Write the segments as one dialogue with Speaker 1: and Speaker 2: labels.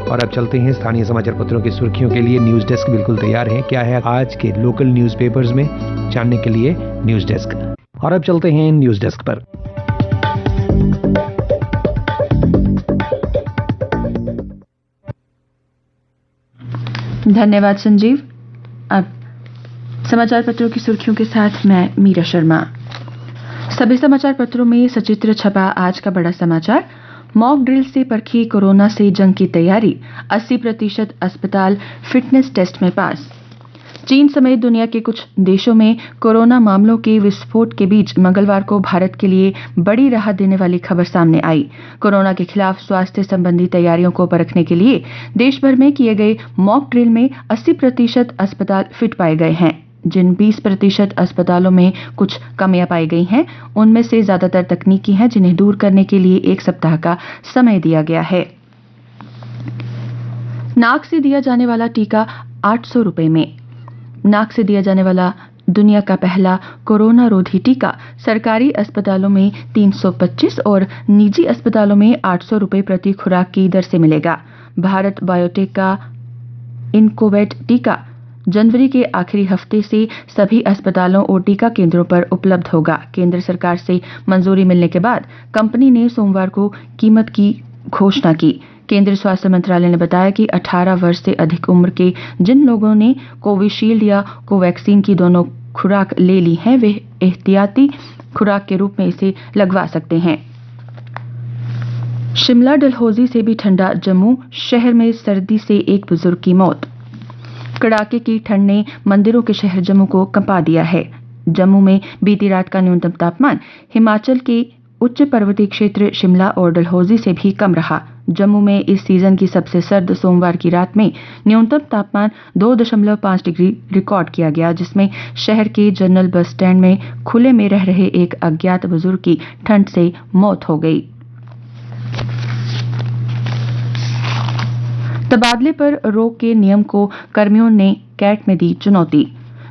Speaker 1: और अब चलते हैं स्थानीय समाचार पत्रों की सुर्खियों के लिए। न्यूज डेस्क बिल्कुल तैयार है। क्या है आज के लोकल न्यूज़पेपर्स में, जानने के लिए न्यूज डेस्क। और अब चलते हैं न्यूज डेस्क पर।
Speaker 2: धन्यवाद संजीव। अब समाचार पत्रों की सुर्खियों के साथ मैं मीरा शर्मा। सभी समाचार पत्रों में सचित्र छपा आज का बड़ा समाचार, मॉक ड्रिल से परखी कोरोना से जंग की तैयारी, 80% अस्पताल फिटनेस टेस्ट में पास। चीन समेत दुनिया के कुछ देशों में कोरोना मामलों के विस्फोट के बीच मंगलवार को भारत के लिए बड़ी राहत देने वाली खबर सामने आई। कोरोना के खिलाफ स्वास्थ्य संबंधी तैयारियों को परखने के लिए देश भर में किए गए मॉक ड्रिल में 80% अस्पताल फिट पाए गए हैं। जिन 20% अस्पतालों में कुछ कमियां पाई गई हैं, उनमें से ज्यादातर तकनीकी हैं, जिन्हें दूर करने के लिए 1 सप्ताह का समय दिया गया है। नाक से दिया जाने वाला टीका 800 रुपए में। नाक से दिया जाने वाला दुनिया का पहला कोरोना रोधी टीका सरकारी अस्पतालों में 325 और निजी अस्पतालों में 800 रुपए प्रति खुराक की दर से मिलेगा। भारत बायोटेक का इनकोवैट टीका जनवरी के आखिरी हफ्ते से सभी अस्पतालों और टीका केंद्रों पर उपलब्ध होगा। केंद्र सरकार से मंजूरी मिलने के बाद कंपनी ने सोमवार को कीमत की घोषणा की। केंद्रीय स्वास्थ्य मंत्रालय ने बताया कि 18 वर्ष से अधिक उम्र के जिन लोगों ने कोविशील्ड या कोवैक्सीन की दोनों खुराक ले ली है, वे एहतियाती खुराक के रूप में इसे लगवा सकते हैं। शिमला डलहौजी से भी ठंडा, जम्मू शहर में सर्दी से एक बुजुर्ग की मौत। कड़ाके की ठंड ने मंदिरों के शहर जम्मू को कंपा दिया है। जम्मू में बीती रात का न्यूनतम तापमान हिमाचल के उच्च पर्वतीय क्षेत्र शिमला और डलहौजी से भी कम रहा। जम्मू में इस सीजन की सबसे सर्द सोमवार की रात में न्यूनतम तापमान 2.5 डिग्री रिकॉर्ड किया गया, जिसमें शहर के जनरल बस स्टैंड में खुले में रह रहे एक अज्ञात बुजुर्ग की ठंड से मौत हो गई। तबादले पर रोक के नियम को कर्मियों ने कैट में दी चुनौती।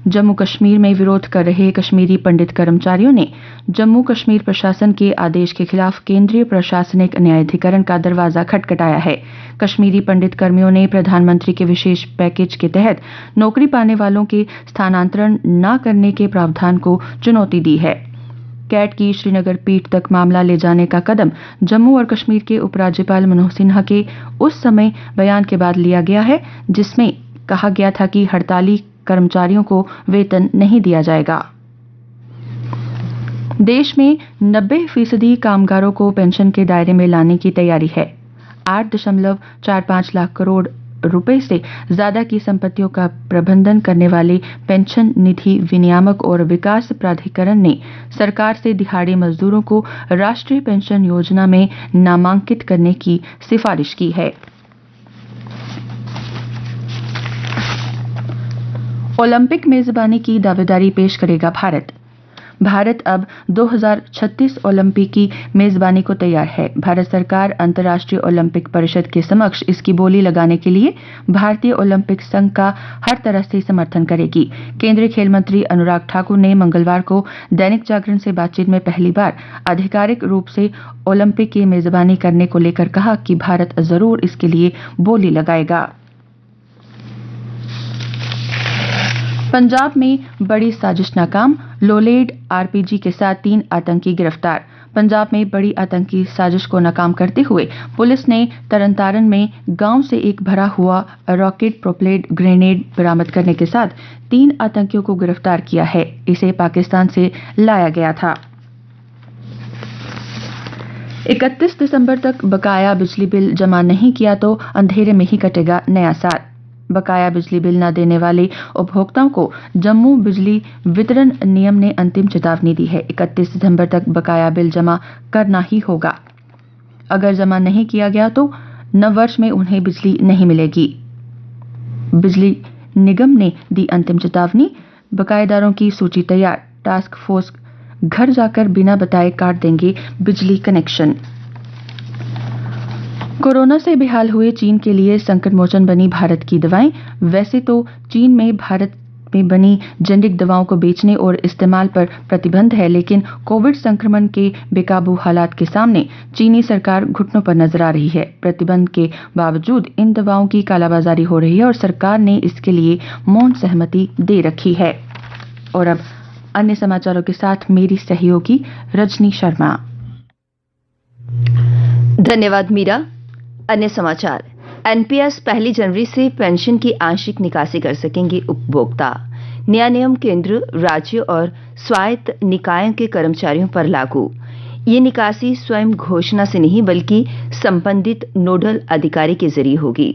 Speaker 2: जम्मू कश्मीर में विरोध कर रहे कश्मीरी पंडित कर्मचारियों ने जम्मू कश्मीर प्रशासन के आदेश के खिलाफ केंद्रीय प्रशासनिक न्यायाधिकरण का दरवाजा खटखटाया है। कश्मीरी पंडित कर्मियों ने प्रधानमंत्री के विशेष पैकेज के तहत नौकरी पाने वालों के स्थानांतरण न करने के प्रावधान को चुनौती दी है। कैट की श्रीनगर पीठ तक मामला ले जाने का कदम जम्मू और कश्मीर के उपराज्यपाल मनोज सिन्हा के उस समय बयान के बाद लिया गया है, जिसमें कहा गया था कि हड़ताली कर्मचारियों को वेतन नहीं दिया जाएगा। देश में 90% कामगारों को पेंशन के दायरे में लाने की तैयारी है। 8.45 लाख करोड़ रुपए से ज्यादा की संपत्तियों का प्रबंधन करने वाले पेंशन निधि विनियामक और विकास प्राधिकरण ने सरकार से दिहाड़ी मजदूरों को राष्ट्रीय पेंशन योजना में नामांकित करने की सिफारिश की है। ओलंपिक मेजबानी की दावेदारी पेश करेगा भारत। भारत अब 2036 ओलंपिक की मेजबानी को तैयार है। भारत सरकार अंतर्राष्ट्रीय ओलंपिक परिषद के समक्ष इसकी बोली लगाने के लिए भारतीय ओलंपिक संघ का हर तरह से समर्थन करेगी। केंद्रीय खेल मंत्री अनुराग ठाकुर ने मंगलवार को दैनिक जागरण से बातचीत में पहली बार आधिकारिक रूप से ओलंपिक की मेजबानी करने को लेकर कहा कि भारत जरूर इसके लिए बोली लगाएगा। पंजाब में बड़ी साजिश नाकाम, लोलेड आरपीजी के साथ 3 आतंकी गिरफ्तार। पंजाब में बड़ी आतंकी साजिश को नाकाम करते हुए पुलिस ने तरनतारन में गांव से एक भरा हुआ रॉकेट प्रोपेल्ड ग्रेनेड बरामद करने के साथ 3 आतंकियों को गिरफ्तार किया है। इसे पाकिस्तान से लाया गया था। 31 दिसंबर तक बकाया बिजली बिल जमा नहीं किया तो अंधेरे में ही कटेगा नया साल। बकाया बिजली बिल न देने वाले उपभोक्ताओं को जम्मू बिजली वितरण निगम ने अंतिम चेतावनी दी है। 31 दिसंबर तक बकाया बिल जमा करना ही होगा। अगर जमा नहीं किया गया तो नववर्ष में उन्हें बिजली नहीं मिलेगी। बिजली निगम ने दी अंतिम चेतावनी, बकायेदारों की सूची तैयार, टास्क फोर्स घर जाकर बिना बताए काट देंगे बिजली कनेक्शन। कोरोना से बेहाल हुए चीन के लिए संकट मोचन बनी भारत की दवाएं। वैसे तो चीन में भारत में बनी जेनेरिक दवाओं को बेचने और इस्तेमाल पर प्रतिबंध है, लेकिन कोविड संक्रमण के बेकाबू हालात के सामने चीनी सरकार घुटनों पर नजर आ रही है। प्रतिबंध के बावजूद इन दवाओं की कालाबाजारी हो रही है और सरकार ने इसके लिए मौन सहमति दे रखी है। और अब अन्य समाचारों के साथ मेरी सहयोगी रजनी शर्मा।
Speaker 3: धन्यवाद मीरा। अन्य समाचार। एनपीएस 1 जनवरी से पेंशन की आंशिक निकासी कर सकेंगे उपभोक्ता। नया नियम केंद्र, राज्य और स्वायत्त निकायों के कर्मचारियों पर लागू। ये निकासी स्वयं घोषणा से नहीं बल्कि संबंधित नोडल अधिकारी के जरिए होगी।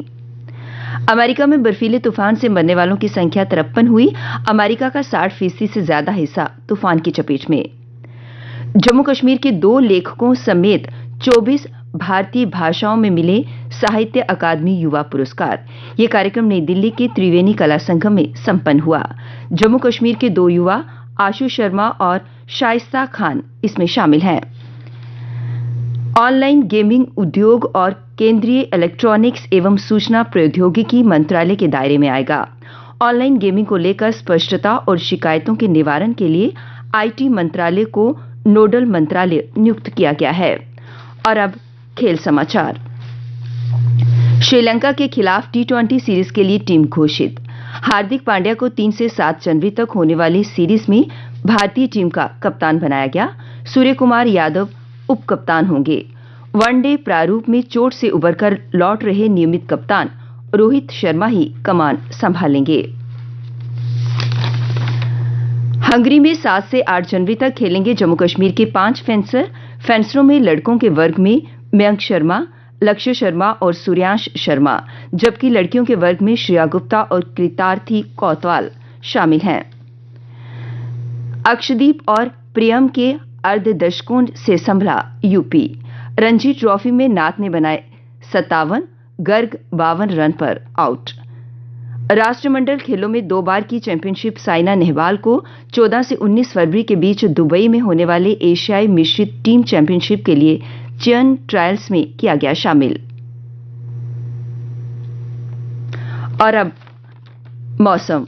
Speaker 3: अमेरिका में बर्फीले तूफान से मरने वालों की संख्या 53 हुई। अमेरिका का 60% से ज्यादा हिस्सा तूफान की चपेट में। जम्मू कश्मीर के 2 लेखकों समेत 24 भारतीय भाषाओं में मिले साहित्य अकादमी युवा पुरस्कार। यह कार्यक्रम नई दिल्ली के त्रिवेणी कला संगम में संपन्न हुआ। जम्मू कश्मीर के 2 युवा आशु शर्मा और शाइस्ता खान इसमें शामिल हैं। ऑनलाइन गेमिंग उद्योग और केंद्रीय इलेक्ट्रॉनिक्स एवं सूचना प्रौद्योगिकी मंत्रालय के दायरे में आएगा। ऑनलाइन गेमिंग को लेकर स्पष्टता और शिकायतों के निवारण के लिए आईटी मंत्रालय को नोडल मंत्रालय नियुक्त किया गया है। और अब खेल समाचार। श्रीलंका के खिलाफ टी20 सीरीज के लिए टीम घोषित। हार्दिक पांड्या को 3 से 7 जनवरी तक होने वाली सीरीज में भारतीय टीम का कप्तान बनाया गया। सूर्य कुमार यादव उप कप्तान होंगे। वनडे प्रारूप में चोट से उबरकर लौट रहे नियमित कप्तान रोहित शर्मा ही कमान संभालेंगे। हंगरी में 7 से 8 जनवरी तक खेलेंगे जम्मू कश्मीर के 5 फेंसरों में लड़कों के वर्ग में मयंक शर्मा, लक्ष्य शर्मा और सूर्यांश शर्मा, जबकि लड़कियों के वर्ग में श्रेया गुप्ता और कृतार्थी कोतवाल शामिल हैं। अक्षदीप और प्रियम के अर्धदशकों से संभला यूपी। रणजी ट्रॉफी में नाथ ने बनाए 57, गर्ग 52 रन पर आउट। राष्ट्रमंडल खेलों में 2 बार की चैंपियनशिप साइना नेहवाल को 14 से 19 फरवरी के बीच दुबई में होने वाले एशियाई मिश्रित टीम चैंपियनशिप के लिए चयन ट्रायल्स में किया गया शामिल। और अब मौसम।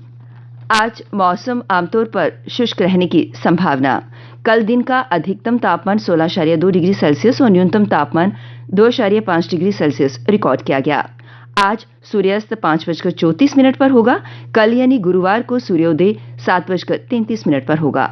Speaker 3: आज मौसम आमतौर पर शुष्क रहने की संभावना। कल दिन का अधिकतम तापमान 16.2 डिग्री सेल्सियस और न्यूनतम तापमान 2.5 डिग्री सेल्सियस रिकॉर्ड किया गया। आज सूर्यास्त 5:34 पर होगा। कल यानी गुरुवार को सूर्योदय 7:33 पर होगा।